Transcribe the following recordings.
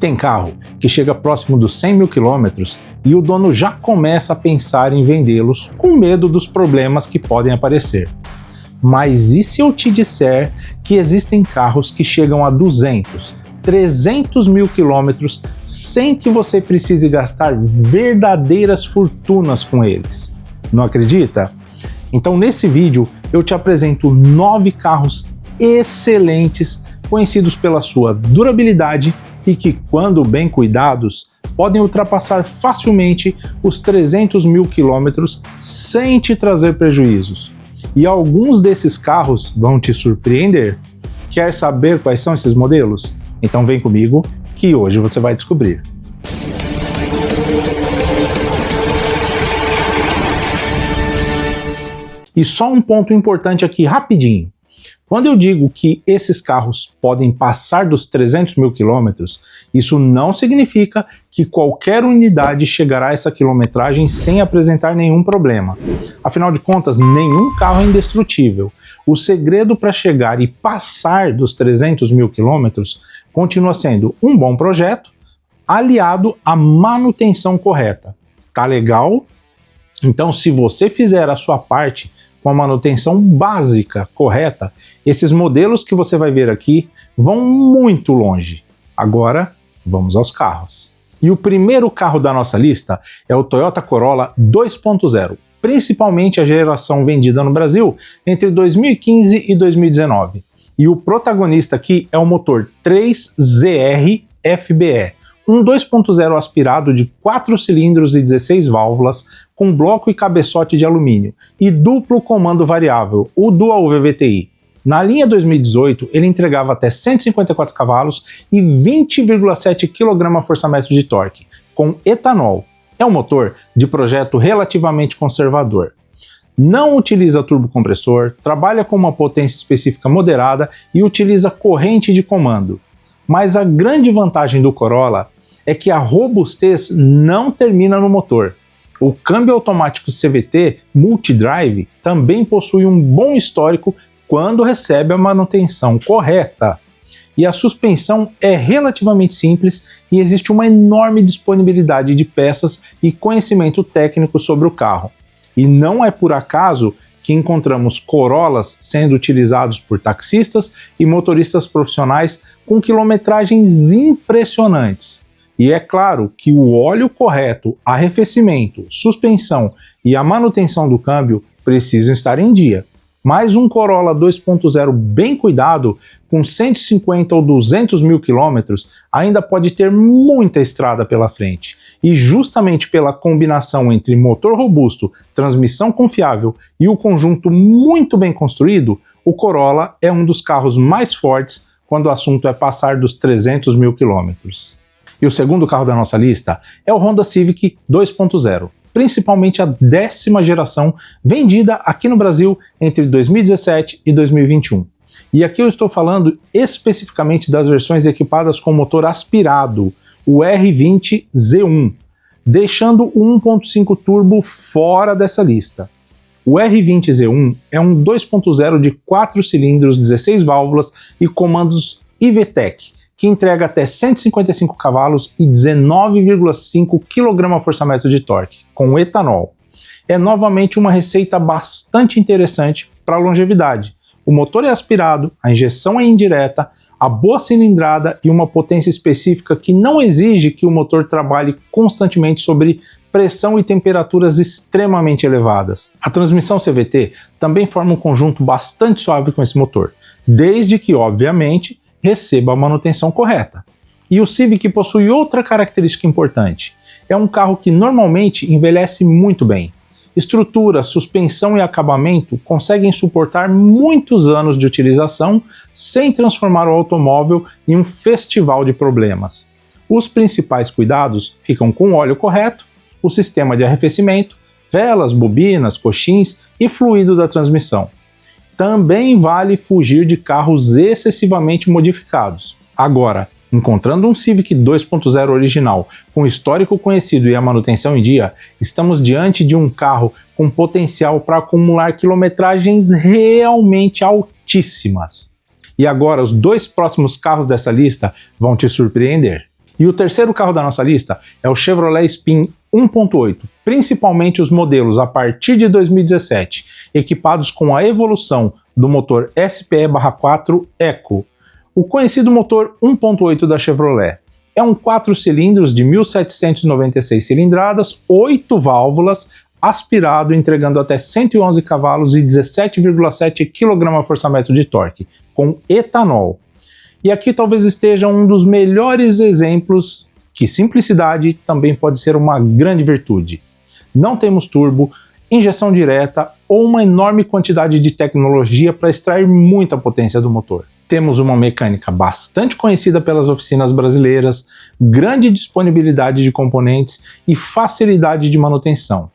Tem carro que chega próximo dos 100 mil quilômetros e o dono já começa a pensar em vendê-los com medo dos problemas que podem aparecer. Mas e se eu te disser que existem carros que chegam a 200, 300 mil quilômetros sem que você precise gastar verdadeiras fortunas com eles? Não acredita? Então nesse vídeo eu te apresento 9 carros excelentes, conhecidos pela sua durabilidade e que, quando bem cuidados, podem ultrapassar facilmente os 300 mil quilômetros sem te trazer prejuízos. E alguns desses carros vão te surpreender. Quer saber quais são esses modelos? Então vem comigo que hoje você vai descobrir. E só um ponto importante aqui rapidinho. Quando eu digo que esses carros podem passar dos 300 mil quilômetros, isso não significa que qualquer unidade chegará a essa quilometragem sem apresentar nenhum problema. Afinal de contas, nenhum carro é indestrutível. O segredo para chegar e passar dos 300 mil quilômetros continua sendo um bom projeto, aliado à manutenção correta. Tá legal? Então, se você fizer a sua parte com a manutenção básica correta, esses modelos que você vai ver aqui vão muito longe. Agora, vamos aos carros. E o primeiro carro da nossa lista é o Toyota Corolla 2.0, principalmente a geração vendida no Brasil entre 2015 e 2019. E o protagonista aqui é o motor 3ZR FBE, um 2.0 aspirado de 4 cilindros e 16 válvulas, com bloco e cabeçote de alumínio, e duplo comando variável, o Dual VVTi. Na linha 2018, ele entregava até 154 cavalos e 20,7 kgfm de torque, com etanol. É um motor de projeto relativamente conservador. Não utiliza turbocompressor, trabalha com uma potência específica moderada e utiliza corrente de comando. Mas a grande vantagem do Corolla é que a robustez não termina no motor. O câmbio automático CVT Multidrive também possui um bom histórico quando recebe a manutenção correta. E a suspensão é relativamente simples e existe uma enorme disponibilidade de peças e conhecimento técnico sobre o carro. E não é por acaso que encontramos Corollas sendo utilizados por taxistas e motoristas profissionais com quilometragens impressionantes. E é claro que o óleo correto, arrefecimento, suspensão e a manutenção do câmbio precisam estar em dia. Mas um Corolla 2.0 bem cuidado, com 150 ou 200 mil quilômetros, ainda pode ter muita estrada pela frente. E justamente pela combinação entre motor robusto, transmissão confiável e o conjunto muito bem construído, o Corolla é um dos carros mais fortes quando o assunto é passar dos 300 mil quilômetros. E o segundo carro da nossa lista é o Honda Civic 2.0, principalmente a 10ª geração, vendida aqui no Brasil entre 2017 e 2021. E aqui eu estou falando especificamente das versões equipadas com motor aspirado, o R20 Z1, deixando o 1.5 turbo fora dessa lista. O R20 Z1 é um 2.0 de 4 cilindros, 16 válvulas e comandos IVTEC, que entrega até 155 cavalos e 19,5 kgfm de torque, com etanol. É novamente uma receita bastante interessante para a longevidade. O motor é aspirado, a injeção é indireta, a boa cilindrada e uma potência específica que não exige que o motor trabalhe constantemente sobre pressão e temperaturas extremamente elevadas. A transmissão CVT também forma um conjunto bastante suave com esse motor, desde que, obviamente, receba a manutenção correta. E o Civic possui outra característica importante. É um carro que normalmente envelhece muito bem. Estrutura, suspensão e acabamento conseguem suportar muitos anos de utilização sem transformar o automóvel em um festival de problemas. Os principais cuidados ficam com o óleo correto, o sistema de arrefecimento, velas, bobinas, coxins e fluido da transmissão. Também vale fugir de carros excessivamente modificados. Agora, encontrando um Civic 2.0 original, com histórico conhecido e a manutenção em dia, estamos diante de um carro com potencial para acumular quilometragens realmente altíssimas. E agora, os dois próximos carros dessa lista vão te surpreender. E E o terceiro carro da nossa lista é o Chevrolet Spin 1.8, principalmente os modelos a partir de 2017, equipados com a evolução do motor SPE/4 Eco, o conhecido motor 1.8 da Chevrolet. É um 4 cilindros de 1.796 cilindradas, 8 válvulas, aspirado, entregando até 111 cavalos e 17,7 kgfm de torque, com etanol. E aqui talvez esteja um dos melhores exemplos que simplicidade também pode ser uma grande virtude. Não temos turbo, injeção direta ou uma enorme quantidade de tecnologia para extrair muita potência do motor. Temos uma mecânica bastante conhecida pelas oficinas brasileiras, grande disponibilidade de componentes e facilidade de manutenção.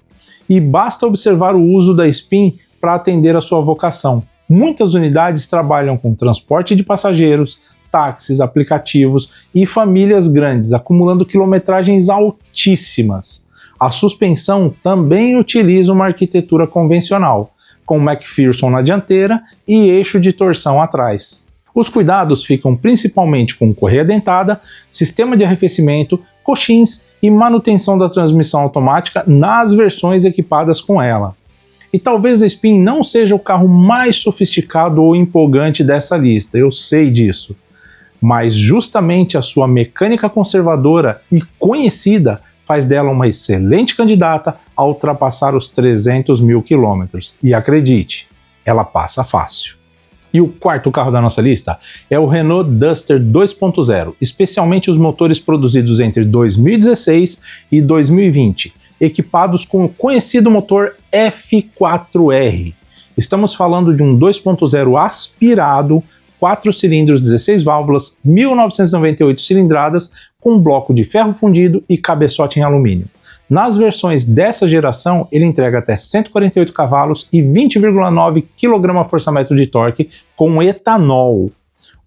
E basta observar o uso da Spin para atender a sua vocação. Muitas unidades trabalham com transporte de passageiros, táxis, aplicativos e famílias grandes, acumulando quilometragens altíssimas. A suspensão também utiliza uma arquitetura convencional, com McPherson na dianteira e eixo de torção atrás. Os cuidados ficam principalmente com correia dentada, sistema de arrefecimento, coxins e manutenção da transmissão automática nas versões equipadas com ela. E talvez a Spin não seja o carro mais sofisticado ou empolgante dessa lista, eu sei disso. Mas justamente a sua mecânica conservadora e conhecida faz dela uma excelente candidata a ultrapassar os 300 mil quilômetros. E acredite, ela passa fácil. E o quarto carro da nossa lista é o Renault Duster 2.0, especialmente os motores produzidos entre 2016 e 2020, equipados com o conhecido motor F4R. Estamos falando de um 2.0 aspirado, 4 cilindros, 16 válvulas, 1.998 cilindradas, com bloco de ferro fundido e cabeçote em alumínio. Nas versões dessa geração, ele entrega até 148 cavalos e 20,9 kgfm de torque com etanol.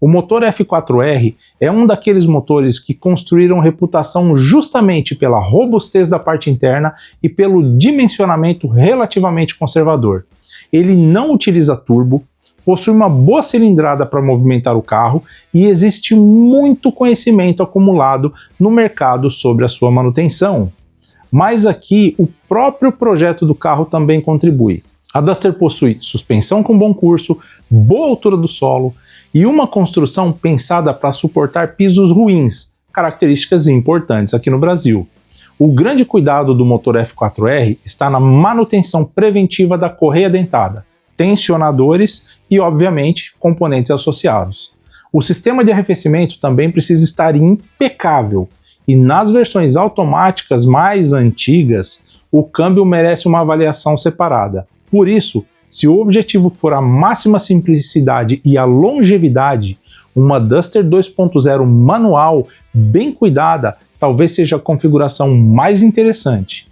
O motor F4R é um daqueles motores que construíram reputação justamente pela robustez da parte interna e pelo dimensionamento relativamente conservador. Ele não utiliza turbo, possui uma boa cilindrada para movimentar o carro e existe muito conhecimento acumulado no mercado sobre a sua manutenção. Mas aqui o próprio projeto do carro também contribui. A Duster possui suspensão com bom curso, boa altura do solo e uma construção pensada para suportar pisos ruins, características importantes aqui no Brasil. O grande cuidado do motor F4R está na manutenção preventiva da correia dentada, tensionadores e, obviamente, componentes associados. O sistema de arrefecimento também precisa estar impecável e nas versões automáticas mais antigas, o câmbio merece uma avaliação separada. Por isso, se o objetivo for a máxima simplicidade e a longevidade, uma Duster 2.0 manual bem cuidada talvez seja a configuração mais interessante.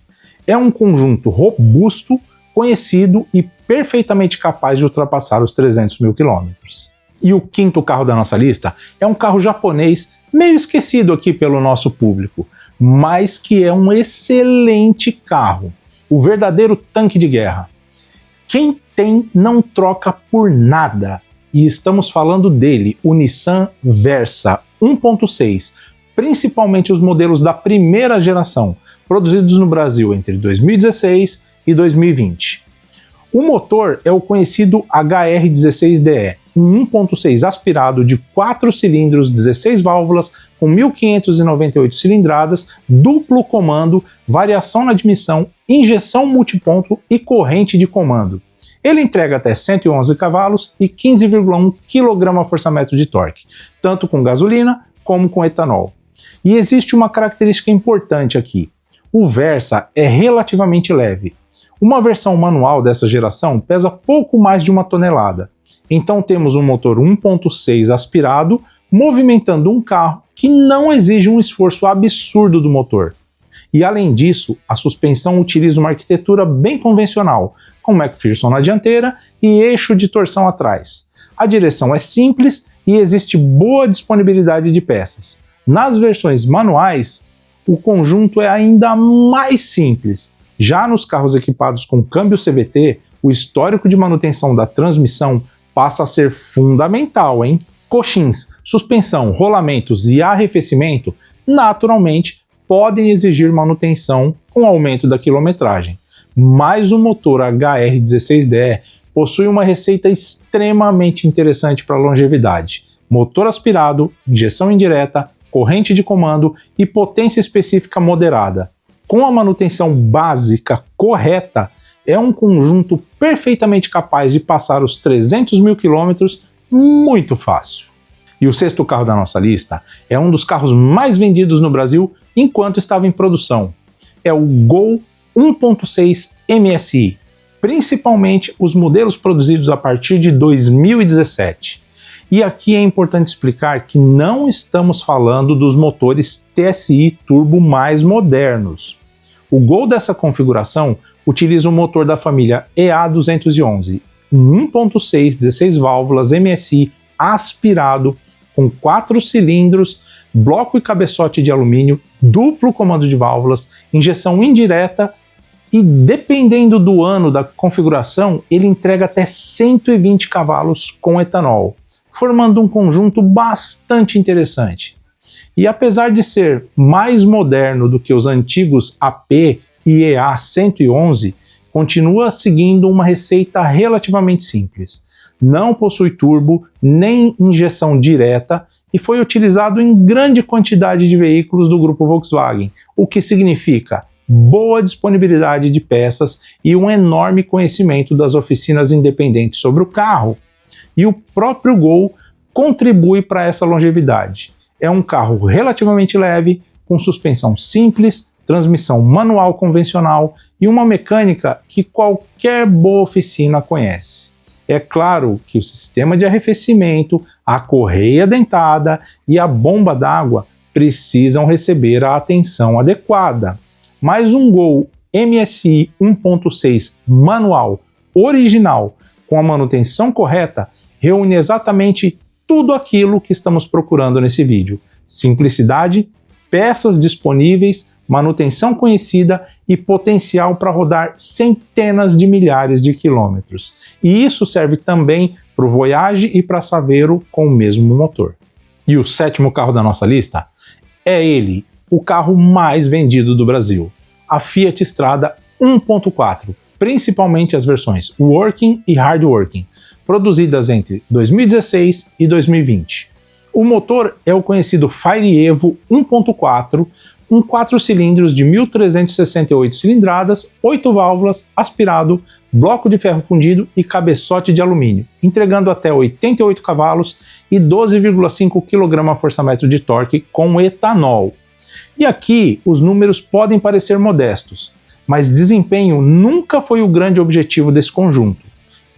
É um conjunto robusto, conhecido e perfeitamente capaz de ultrapassar os 300 mil quilômetros. E o quinto carro da nossa lista é um carro japonês meio esquecido aqui pelo nosso público, mas que é um excelente carro, o verdadeiro tanque de guerra. Quem tem não troca por nada, e estamos falando dele, o Nissan Versa 1.6, principalmente os modelos da primeira geração, produzidos no Brasil entre 2016 e 2020. O motor é o conhecido HR16DE, um 1.6 aspirado de 4 cilindros, 16 válvulas, com 1.598 cilindradas, duplo comando, variação na admissão, injeção multiponto e corrente de comando. Ele entrega até 111 cavalos e 15,1 kgfm de torque, tanto com gasolina como com etanol. E existe uma característica importante aqui. O Versa é relativamente leve. Uma versão manual dessa geração pesa pouco mais de 1 tonelada. Então temos um motor 1.6 aspirado movimentando um carro que não exige um esforço absurdo do motor. E além disso, a suspensão utiliza uma arquitetura bem convencional, com McPherson na dianteira e eixo de torção atrás. A direção é simples e existe boa disponibilidade de peças. Nas versões manuais, o conjunto é ainda mais simples. Já nos carros equipados com câmbio CVT, o histórico de manutenção da transmissão passa a ser fundamental, hein? Coxins, suspensão, rolamentos e arrefecimento, naturalmente, podem exigir manutenção com aumento da quilometragem. Mas o motor HR16DE possui uma receita extremamente interessante para a longevidade. Motor aspirado, injeção indireta, corrente de comando e potência específica moderada. Com a manutenção básica correta, é um conjunto perfeitamente capaz de passar os 300 mil quilômetros muito fácil. E o sexto carro da nossa lista é um dos carros mais vendidos no Brasil enquanto estava em produção. É o Gol 1.6 MSI, principalmente os modelos produzidos a partir de 2017. E aqui é importante explicar que não estamos falando dos motores TSI turbo mais modernos. O Gol dessa configuração utiliza um motor da família EA211, um 1.6 16 válvulas MSI aspirado com 4 cilindros, bloco e cabeçote de alumínio, duplo comando de válvulas, injeção indireta e, dependendo do ano da configuração, ele entrega até 120 cavalos com etanol, formando um conjunto bastante interessante. E apesar de ser mais moderno do que os antigos AP e EA111, continua seguindo uma receita relativamente simples. Não possui turbo nem injeção direta e foi utilizado em grande quantidade de veículos do grupo Volkswagen, o que significa boa disponibilidade de peças e um enorme conhecimento das oficinas independentes sobre o carro. E o próprio Gol contribui para essa longevidade. É um carro relativamente leve, com suspensão simples, transmissão manual convencional e uma mecânica que qualquer boa oficina conhece. É claro que o sistema de arrefecimento, a correia dentada e a bomba d'água precisam receber a atenção adequada. Mas um Gol MSI 1.6 manual original com a manutenção correta reúne exatamente tudo aquilo que estamos procurando nesse vídeo: simplicidade, peças disponíveis, manutenção conhecida e potencial para rodar centenas de milhares de quilômetros. E isso serve também para o Voyage e para a Saveiro com o mesmo motor. E o sétimo carro da nossa lista é ele, o carro mais vendido do Brasil, a Fiat Strada 1.4, principalmente as versões Working e Hard Working, produzidas entre 2016 e 2020. O motor é o conhecido Fire Evo 1.4, um 4 cilindros de 1.368 cilindradas, 8 válvulas, aspirado, bloco de ferro fundido e cabeçote de alumínio, entregando até 88 cavalos e 12,5 kgfm de torque com etanol. E aqui os números podem parecer modestos, mas desempenho nunca foi o grande objetivo desse conjunto.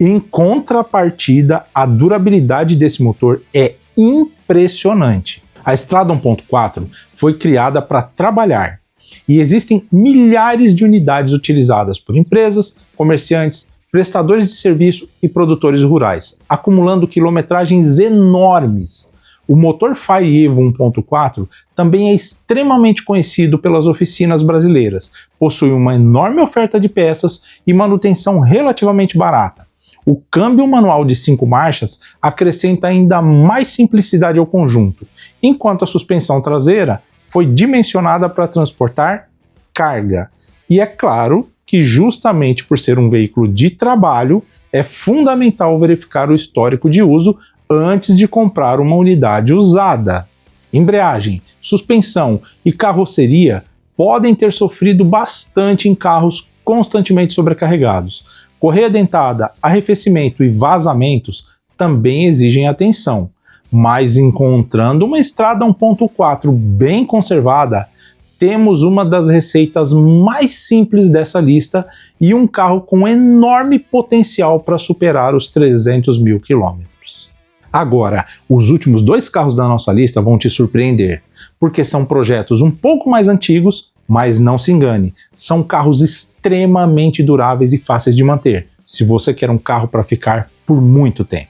Em contrapartida, a durabilidade desse motor é impressionante. A Strada 1.4 foi criada para trabalhar e existem milhares de unidades utilizadas por empresas, comerciantes, prestadores de serviço e produtores rurais, acumulando quilometragens enormes. O motor Fire Evo 1.4 também é extremamente conhecido pelas oficinas brasileiras, possui uma enorme oferta de peças e manutenção relativamente barata. O câmbio manual de 5 marchas acrescenta ainda mais simplicidade ao conjunto, enquanto a suspensão traseira foi dimensionada para transportar carga. E é claro que, justamente por ser um veículo de trabalho, é fundamental verificar o histórico de uso antes de comprar uma unidade usada. Embreagem, suspensão e carroceria podem ter sofrido bastante em carros constantemente sobrecarregados. Correia dentada, arrefecimento e vazamentos também exigem atenção, mas encontrando uma Strada 1.4 bem conservada, temos uma das receitas mais simples dessa lista e um carro com enorme potencial para superar os 300 mil quilômetros. Agora, os últimos 2 carros da nossa lista vão te surpreender, porque são projetos um pouco mais antigos, mas não se engane, são carros extremamente duráveis e fáceis de manter, se você quer um carro para ficar por muito tempo.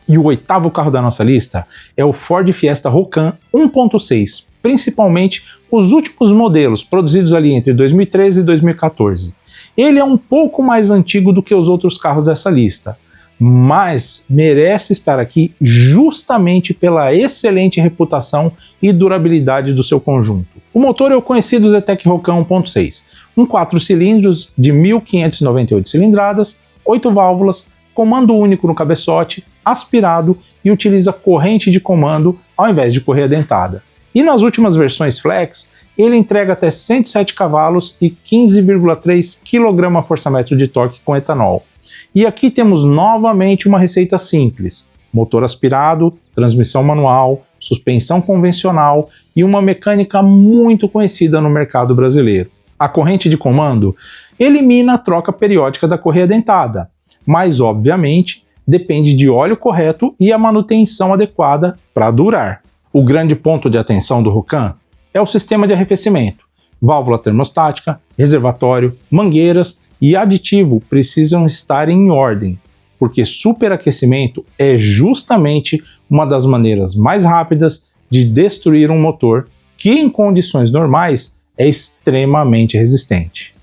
E o 8º carro da nossa lista é o Ford Fiesta Rocan 1.6, principalmente os últimos modelos produzidos ali entre 2013 e 2014. Ele é um pouco mais antigo do que os outros carros dessa lista, mas merece estar aqui justamente pela excelente reputação e durabilidade do seu conjunto. O motor é o conhecido Zetec Rocan 1.6, um 4 cilindros de 1.598 cilindradas, 8 válvulas, comando único no cabeçote, aspirado e utiliza corrente de comando ao invés de correia dentada. E nas últimas versões Flex, ele entrega até 107 cavalos e 15,3 kgfm de torque com etanol. E aqui temos novamente uma receita simples: motor aspirado, transmissão manual, suspensão convencional e uma mecânica muito conhecida no mercado brasileiro. A corrente de comando elimina a troca periódica da correia dentada, mas obviamente depende de óleo correto e a manutenção adequada para durar. O grande ponto de atenção do Rocan é o sistema de arrefecimento. Válvula termostática, reservatório, mangueiras e aditivo precisam estar em ordem, porque superaquecimento é justamente uma das maneiras mais rápidas de destruir um motor que, em condições normais, é extremamente resistente.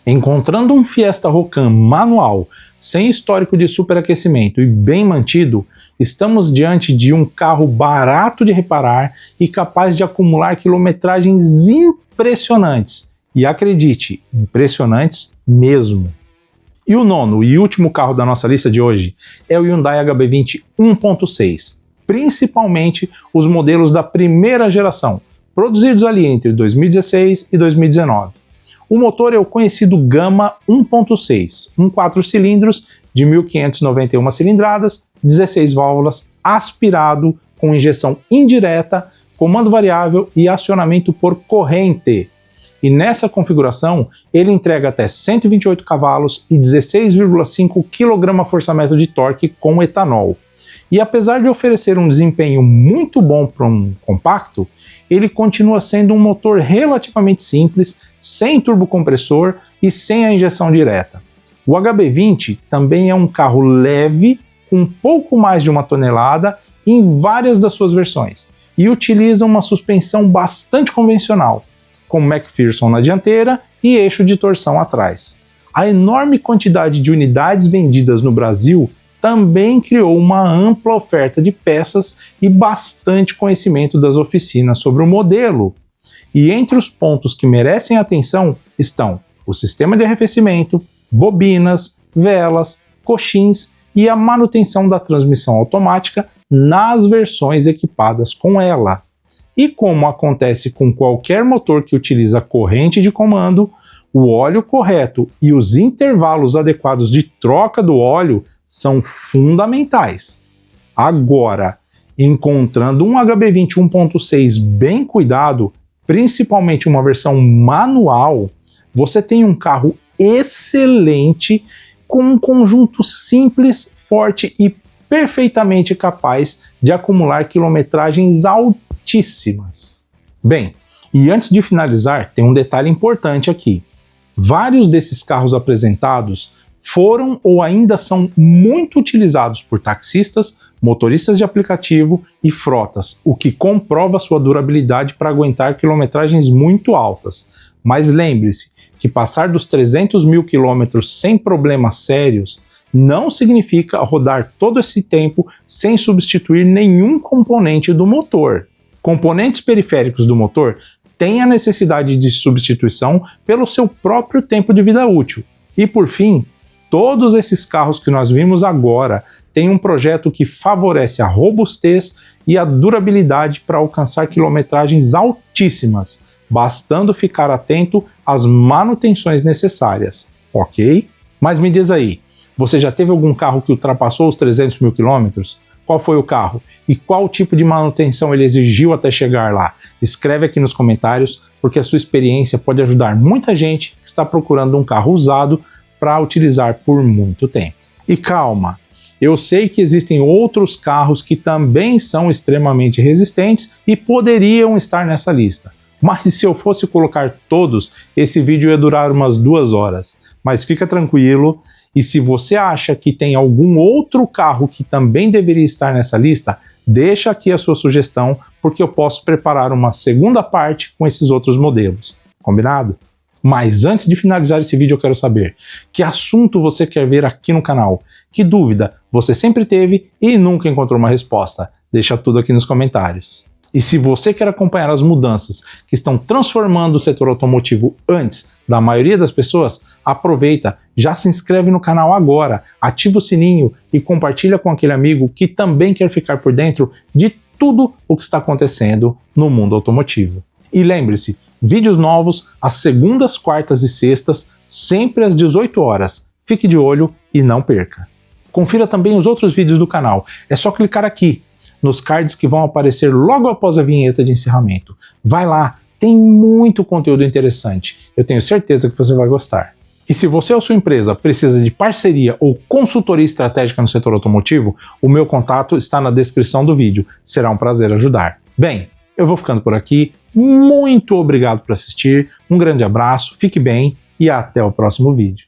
Encontrando um Fiesta Rocan manual, sem histórico de superaquecimento e bem mantido, estamos diante de um carro barato de reparar e capaz de acumular quilometragens impressionantes. E acredite, impressionantes mesmo. E o nono e último carro da nossa lista de hoje é o Hyundai HB20 1.6, principalmente os modelos da primeira geração, produzidos ali entre 2016 e 2019. O motor é o conhecido Gama 1.6, um 4 cilindros de 1.591 cilindradas, 16 válvulas, aspirado, com injeção indireta, comando variável e acionamento por corrente. E nessa configuração, ele entrega até 128 cavalos e 16,5 kgfm de torque com etanol. E apesar de oferecer um desempenho muito bom para um compacto, ele continua sendo um motor relativamente simples, sem turbocompressor e sem a injeção direta. O HB20 também é um carro leve, com pouco mais de 1 tonelada em várias das suas versões, e utiliza uma suspensão bastante convencional, com McPherson na dianteira e eixo de torção atrás. A enorme quantidade de unidades vendidas no Brasil também criou uma ampla oferta de peças e bastante conhecimento das oficinas sobre o modelo. E entre os pontos que merecem atenção estão o sistema de arrefecimento, bobinas, velas, coxins e a manutenção da transmissão automática nas versões equipadas com ela. E como acontece com qualquer motor que utiliza corrente de comando, o óleo correto e os intervalos adequados de troca do óleo são fundamentais. Agora, encontrando um HB20 1.6 bem cuidado, principalmente uma versão manual, você tem um carro excelente com um conjunto simples, forte e perfeitamente capaz de acumular quilometragens altíssimas. Bem, e antes de finalizar, tem um detalhe importante aqui. Vários desses carros apresentados foram ou ainda são muito utilizados por taxistas, motoristas de aplicativo e frotas, o que comprova sua durabilidade para aguentar quilometragens muito altas. Mas lembre-se que passar dos 300 mil quilômetros sem problemas sérios não significa rodar todo esse tempo sem substituir nenhum componente do motor. Componentes periféricos do motor têm a necessidade de substituição pelo seu próprio tempo de vida útil. E por fim, todos esses carros que nós vimos agora têm um projeto que favorece a robustez e a durabilidade para alcançar quilometragens altíssimas, bastando ficar atento às manutenções necessárias, ok? Mas me diz aí, você já teve algum carro que ultrapassou os 300 mil quilômetros? Qual foi o carro? E qual tipo de manutenção ele exigiu até chegar lá? Escreve aqui nos comentários, porque a sua experiência pode ajudar muita gente que está procurando um carro usado para utilizar por muito tempo. E calma, eu sei que existem outros carros que também são extremamente resistentes e poderiam estar nessa lista. Mas se eu fosse colocar todos, esse vídeo ia durar umas 2 horas. Mas fica tranquilo, e se você acha que tem algum outro carro que também deveria estar nessa lista, deixa aqui a sua sugestão, porque eu posso preparar uma segunda parte com esses outros modelos. Combinado? Mas antes de finalizar esse vídeo eu quero saber que assunto você quer ver aqui no canal, que dúvida você sempre teve e nunca encontrou uma resposta. Deixa tudo aqui nos comentários. E se você quer acompanhar as mudanças que estão transformando o setor automotivo antes da maioria das pessoas, aproveita, já se inscreve no canal agora, ativa o sininho e compartilha com aquele amigo que também quer ficar por dentro de tudo o que está acontecendo no mundo automotivo. E lembre-se, vídeos novos às segundas, quartas e sextas, sempre às 18 horas. Fique de olho e não perca. Confira também os outros vídeos do canal. É só clicar aqui nos cards que vão aparecer logo após a vinheta de encerramento. Vai lá, tem muito conteúdo interessante. Eu tenho certeza que você vai gostar. E se você ou sua empresa precisa de parceria ou consultoria estratégica no setor automotivo, o meu contato está na descrição do vídeo. Será um prazer ajudar. Bem, eu vou ficando por aqui. Muito obrigado por assistir. Um grande abraço, fique bem e até o próximo vídeo.